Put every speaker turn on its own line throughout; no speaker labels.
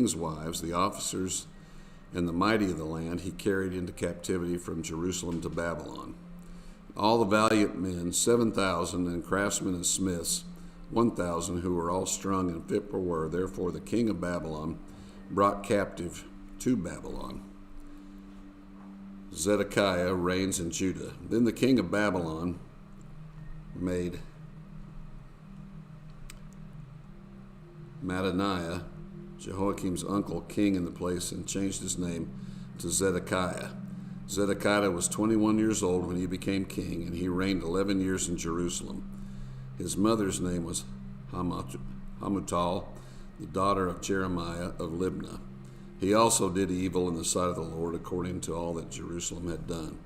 king's wives, the officers, and the mighty of the land he carried into captivity from Jerusalem to Babylon. All the valiant men, 7,000, and craftsmen and smiths, 1,000, who were all strong and fit for war. Therefore the king of Babylon brought captive to Babylon. Zedekiah reigns in Judah. Then the king of Babylon made Mattaniah, Jehoiakim's uncle, king in the place, and changed his name to Zedekiah. Zedekiah was 21 years old when he became king, and he reigned 11 years in Jerusalem. His mother's name was Hamutal, the daughter of Jeremiah of Libnah. He also did evil in the sight of the Lord, according to all that Jerusalem had done.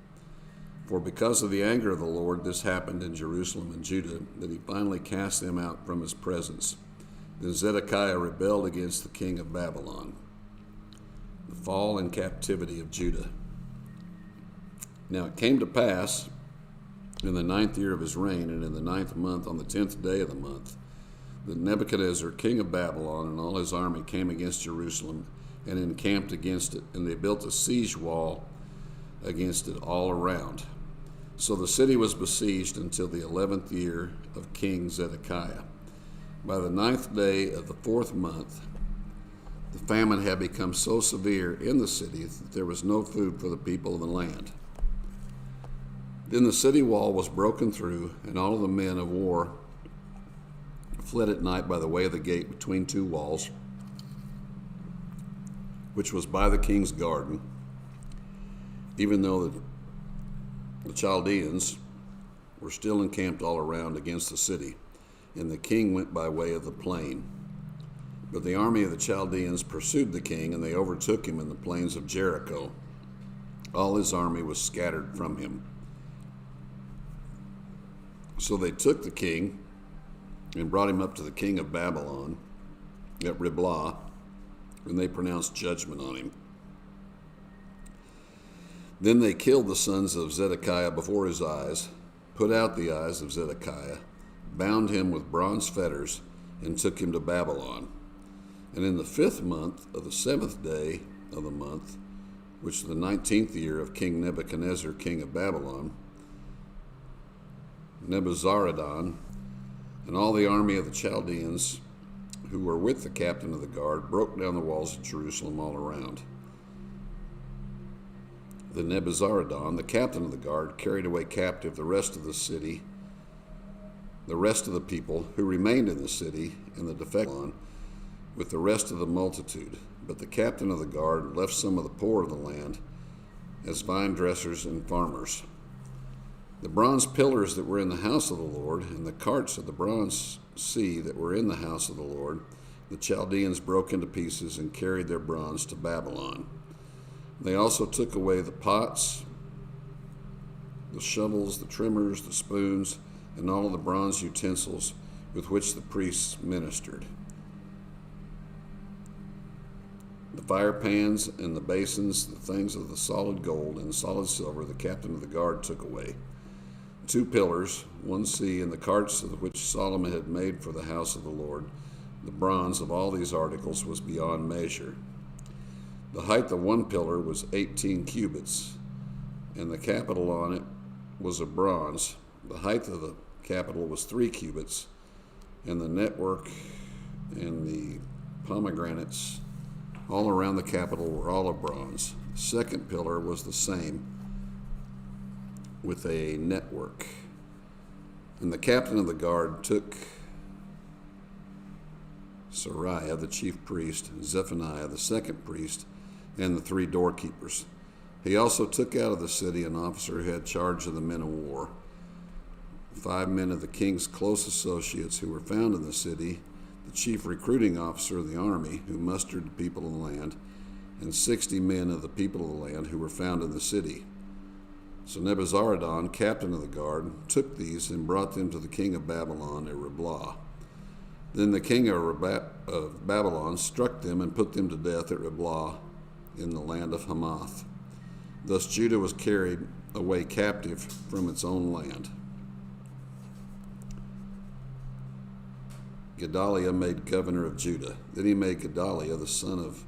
For because of the anger of the Lord, this happened in Jerusalem and Judah, that he finally cast them out from his presence. Then Zedekiah rebelled against the king of Babylon. The fall and captivity of Judah. Now it came to pass in the 9th year of his reign, and in the 9th month, on the 10th day of the month, that Nebuchadnezzar, king of Babylon, and all his army came against Jerusalem and encamped against it, and they built a siege wall against it all around. So the city was besieged until the 11th year of King Zedekiah. By the 9th day of the 4th month, the famine had become so severe in the city that there was no food for the people of the land. Then the city wall was broken through, and all of the men of war fled at night by the way of the gate between two walls, which was by the king's garden, even though the Chaldeans were still encamped all around against the city, and the king went by way of the plain. But the army of the Chaldeans pursued the king, and they overtook him in the plains of Jericho. All his army was scattered from him. So they took the king and brought him up to the king of Babylon at Riblah, and they pronounced judgment on him. Then they killed the sons of Zedekiah before his eyes, put out the eyes of Zedekiah, bound him with bronze fetters, and took him to Babylon. And in the 5th month of the 7th day of the month, which is the 19th year of King Nebuchadnezzar, king of Babylon, Nebuzaradan, and all the army of the Chaldeans who were with the captain of the guard broke down the walls of Jerusalem all around. Then Nebuzaradan, the captain of the guard, carried away captive the rest of the city, the rest of the people who remained in the city and the defected with the rest of the multitude. But the captain of the guard left some of the poor of the land as vine dressers and farmers. The bronze pillars that were in the house of the Lord, and the carts of the bronze sea that were in the house of the Lord, the Chaldeans broke into pieces and carried their bronze to Babylon. They also took away the pots, the shovels, the trimmers, the spoons, and all of the bronze utensils with which the priests ministered. The fire pans and the basins, the things of the solid gold and solid silver, the captain of the guard took away. 2 pillars, 1 sea, and the carts of which Solomon had made for the house of the Lord. The bronze of all these articles was beyond measure. The height of 1 pillar was 18 cubits, and the capital on it was of bronze. The height of the capital was 3 cubits, and the network and the pomegranates all around the capital were all of bronze. The 2nd pillar was the same, with a network. And the captain of the guard took Seraiah, the chief priest, Zephaniah, the 2nd priest, and the 3 doorkeepers. He also took out of the city an officer who had charge of the men of war, 5 men of the king's close associates who were found in the city, the chief recruiting officer of the army who mustered the people of the land, and 60 men of the people of the land who were found in the city. So Nebuzaradan, captain of the guard, took these and brought them to the king of Babylon at Riblah. Then the king of Babylon struck them and put them to death at Riblah in the land of Hamath. Thus Judah was carried away captive from its own land. Gedaliah made governor of Judah. Then he made Gedaliah the son of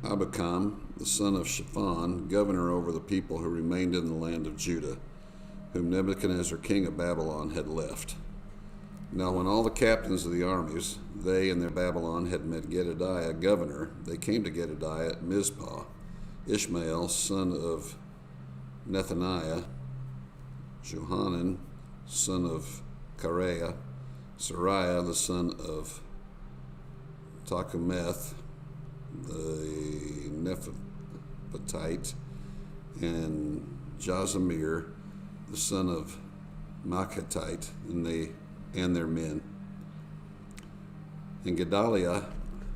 Abikam, the son of Shaphan, governor over the people who remained in the land of Judah, whom Nebuchadnezzar king of Babylon had left. Now when all the captains of the armies, they and their Babylon, had met Gedaliah governor, they came to Gedaliah at Mizpah. Ishmael, son of Nethaniah, Johanan, son of Kareah, Sariah, the son of Takumeth, the Nephatite, and Jazamir, the son of Maachatite, and their men. And Gedaliah,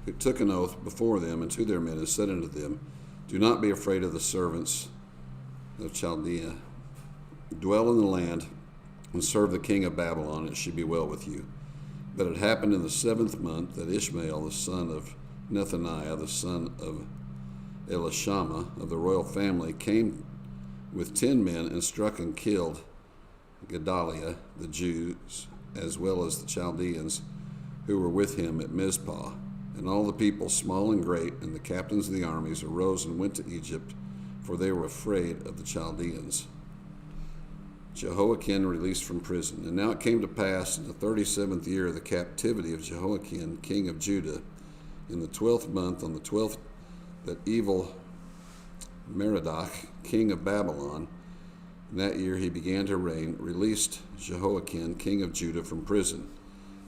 who took an oath before them and to their men, and said unto them, Do not be afraid of the servants of Chaldea. Dwell in the land and serve the king of Babylon, and it shall be well with you. But it happened in the 7th month that Ishmael, the son of Nethaniah, the son of Elishama, of the royal family, came with 10 men and struck and killed Gedaliah, the Jews, as well as the Chaldeans who were with him at Mizpah. And all the people, small and great, and the captains of the armies arose and went to Egypt, for they were afraid of the Chaldeans. Jehoiakim released from prison. And now it came to pass in the 37th year of the captivity of Jehoiakim, king of Judah, in the 12th month, on the 12th, that evil Merodach, king of Babylon, in that year he began to reign, released Jehoiakim, king of Judah, from prison.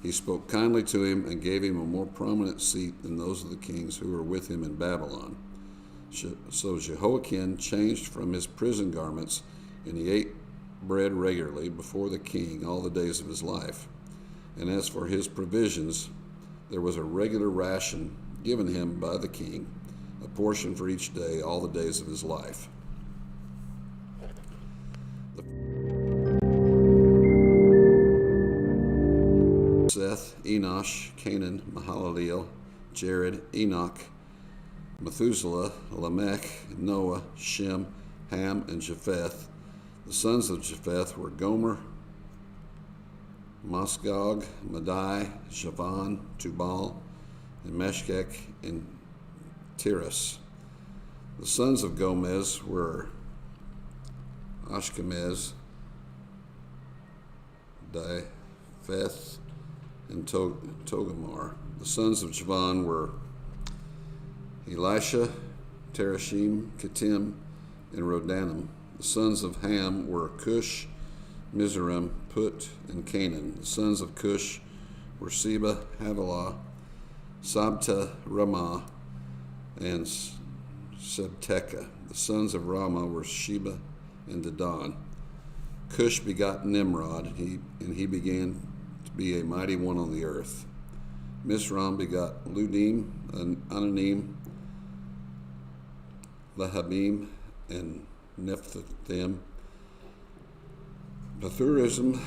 He spoke kindly to him and gave him a more prominent seat than those of the kings who were with him in Babylon. So Jehoiakim changed from his prison garments, and he ate bread regularly before the king all the days of his life. And as for his provisions, there was a regular ration given him by the king, a portion for each day all the days of his life. Seth, Enosh, Canaan, Mahalaleel, Jared, Enoch, Methuselah, Lamech, Noah, Shem, Ham, and Japheth. The sons of Japheth were Gomer, Masgog, Madai, Javan, Tubal, and Meshech, and Tiras. The sons of Gomez were Ashkenaz, Dipheth, and Togamar. The sons of Javan were Elisha, Terashim, Kittim, and Rodanim. The sons of Ham were Cush, Mizraim, Put, and Canaan. The sons of Cush were Seba, Havilah, Sabta, Ramah, and Sebtekah. The sons of Ramah were Sheba and Dedan. Cush begot Nimrod, and he began to be a mighty one on the earth. Mizraim begot Ludim, and Ananim, Lahabim, and Nephthalim. Bethurism,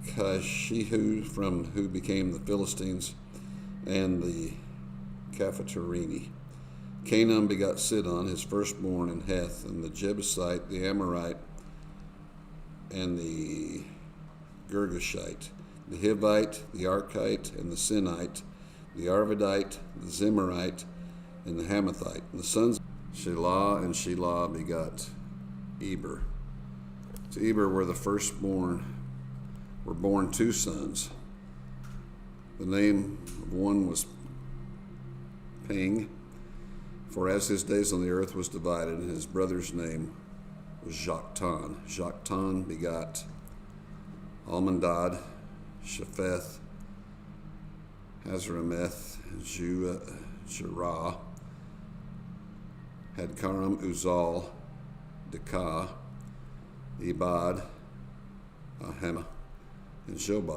Kashihu, from who became the Philistines, and the Caphaterini. Canaan begot Sidon, his firstborn, and Heth, and the Jebusite, the Amorite, and the Girgashite, the Hivite, the Archite, and the Sinite, the Arvadite, the Zimmerite, and the Hamathite. And the sons of Shelah and Shelah begot Eber. To Eber were born 2 sons. The name of one was Ping, for as his days on the earth was divided, and his brother's name was Joktan. Joktan begot Almondad, Shepheth, Hazrameth, Jerah, Hadkaram, Uzal, Dekah, Ebad, Ahema, and Shobal.